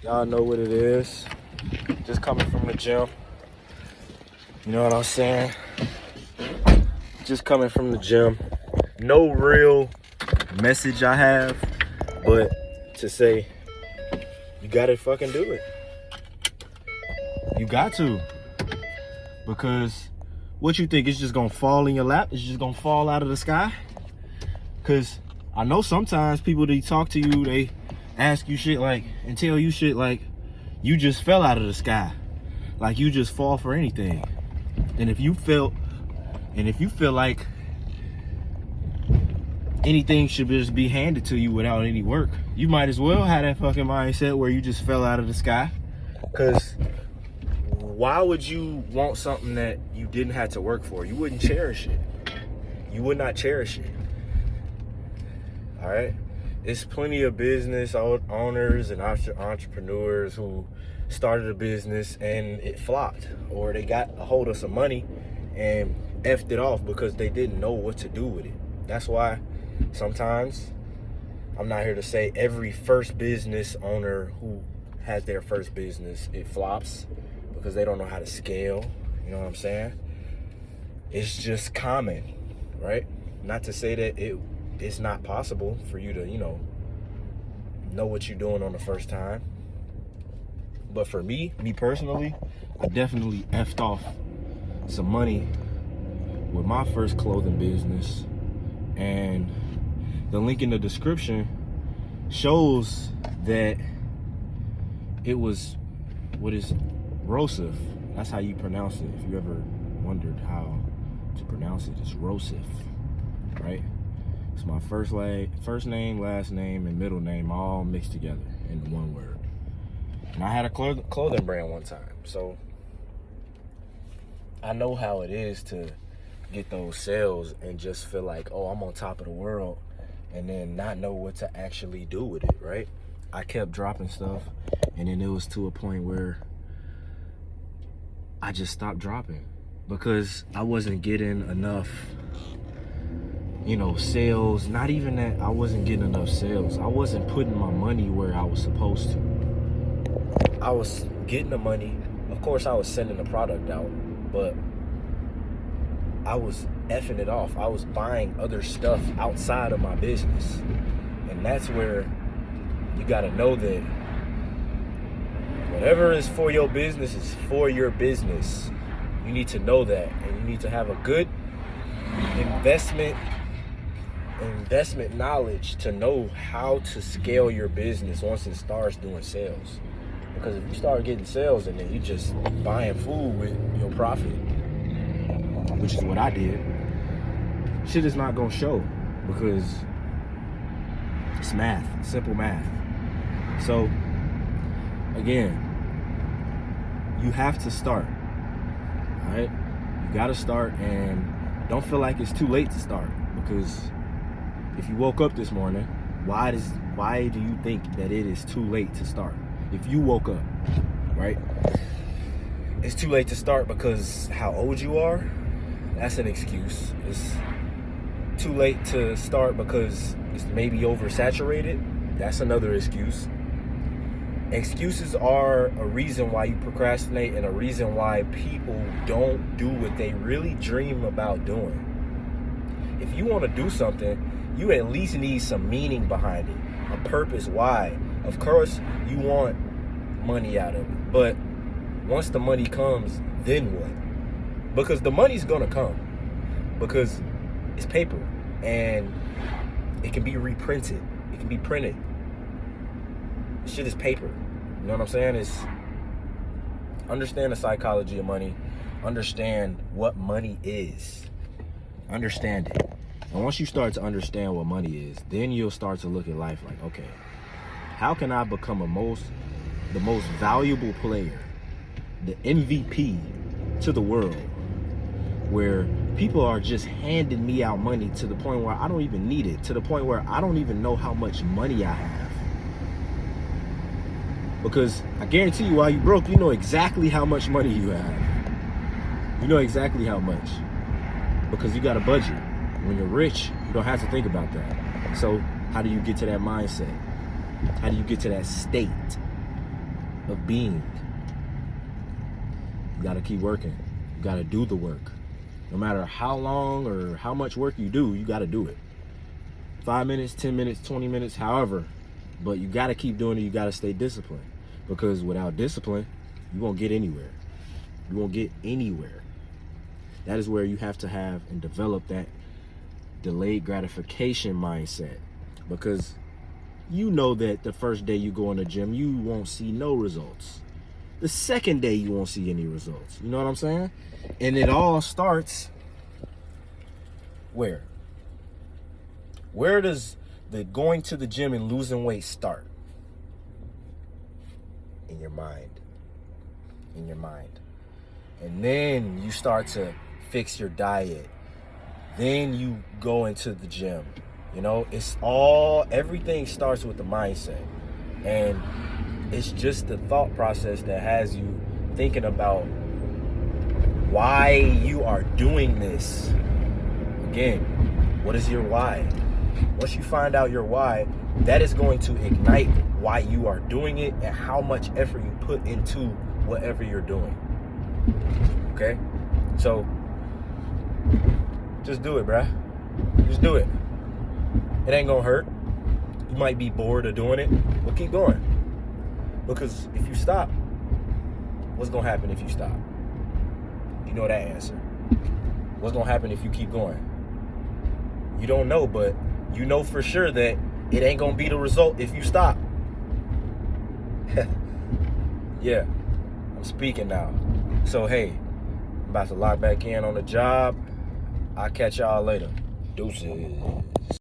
Y'all know what it is. Just coming from the gym. You know what I'm saying? Just coming from the gym. No real message I have, but to say, you gotta fucking do it. You got to. Because what you think, it's just gonna fall in your lap? It's just gonna fall out of the sky? Because I know sometimes people, they talk to you, they ask you shit like, and tell you shit like, you just fell out of the sky. Like you just fall for anything. And if you feel like anything should just be handed to you without any work, you might as well have that fucking mindset where you just fell out of the sky. Because why would you want something that you didn't have to work for? You wouldn't cherish it. You would not cherish it. All right? There's plenty of business owners and entrepreneurs who started a business and it flopped, or they got a hold of some money and effed it off because they didn't know what to do with it. That's why sometimes, I'm not here to say every first business owner who has their first business, it flops because they don't know how to scale. You know what I'm saying? It's just common, right? Not to say that it's not possible for you to, know what you're doing on the first time. But for me personally, I definitely effed off some money with my first clothing business. And the link in the description shows that it was, what is Rosif? That's how you pronounce it. If you ever wondered how to pronounce it, it's Rosif, right? It's my first name, last name, and middle name all mixed together in one word. And I had a clothing brand one time, so I know how it is to get those sales and just feel like, oh, I'm on top of the world, and then not know what to actually do with it, right? I kept dropping stuff, and then it was to a point where I just stopped dropping because I wasn't getting enough, sales. Not even that I wasn't getting enough sales. I wasn't putting my money where I was supposed to. I was getting the money. Of course, I was sending the product out, but I was effing it off. I was buying other stuff outside of my business. And that's where you got to know that whatever is for your business is for your business. You need to know that. And you need to have a good investment knowledge to know how to scale your business once it starts doing sales. Because if you start getting sales and then you just buying food with your profit, which is what I did, shit is not gonna show because it's math, simple math. So again, you have to start, all right? You gotta start, and don't feel like it's too late to start, because if you woke up this morning, why do you think that it is too late to start? If you woke up, right? It's too late to start because how old you are, that's an excuse. It's too late to start because it's maybe oversaturated. That's another excuse. Excuses are a reason why you procrastinate and a reason why people don't do what they really dream about doing. If you want to do something, you at least need some meaning behind it, a purpose. Why? Of course, you want money out of it, but once the money comes, then what? Because the money's gonna come, because it's paper and it can be reprinted, it can be printed. Shit is paper. You know what I'm saying? It's understand the psychology of money, understand what money is, understand it. And once you start to understand what money is, then you'll start to look at life like, okay, how can I become the most valuable player, the MVP to the world, where people are just handing me out money to the point where I don't even need it, to the point where I don't even know how much money I have. Because I guarantee you, while you broke, you know exactly how much money you have. You know exactly how much, because you got a budget. When you're rich, you don't have to think about that. So how do you get to that mindset? How do you get to that state? of being. You got to keep working. You got to do the work. No matter how long or how much work you do, you got to do it. 5 minutes, 10 minutes, 20 minutes, however. But you got to keep doing it. You got to stay disciplined. Because without discipline, you won't get anywhere. You won't get anywhere. That is where you have to have and develop that delayed gratification mindset. Because you know that the first day you go in the gym, you won't see no results. The second day, you won't see any results. You know what I'm saying? And it all starts where? Where does the going to the gym and losing weight start? In your mind. In your mind. And then you start to fix your diet. Then you go into the gym. You know, everything starts with the mindset. And it's just the thought process that has you thinking about why you are doing this. Again, what is your why? Once you find out your why, that is going to ignite why you are doing it and how much effort you put into whatever you're doing. Okay? So, just do it, bruh. Just do it. It ain't gonna hurt. You might be bored of doing it, but keep going. Because if you stop, what's gonna happen if you stop? You know that answer. What's gonna happen if you keep going? You don't know, but you know for sure that it ain't gonna be the result if you stop. Yeah, I'm speaking now. So hey, I'm about to lock back in on the job. I'll catch y'all later. Deuces.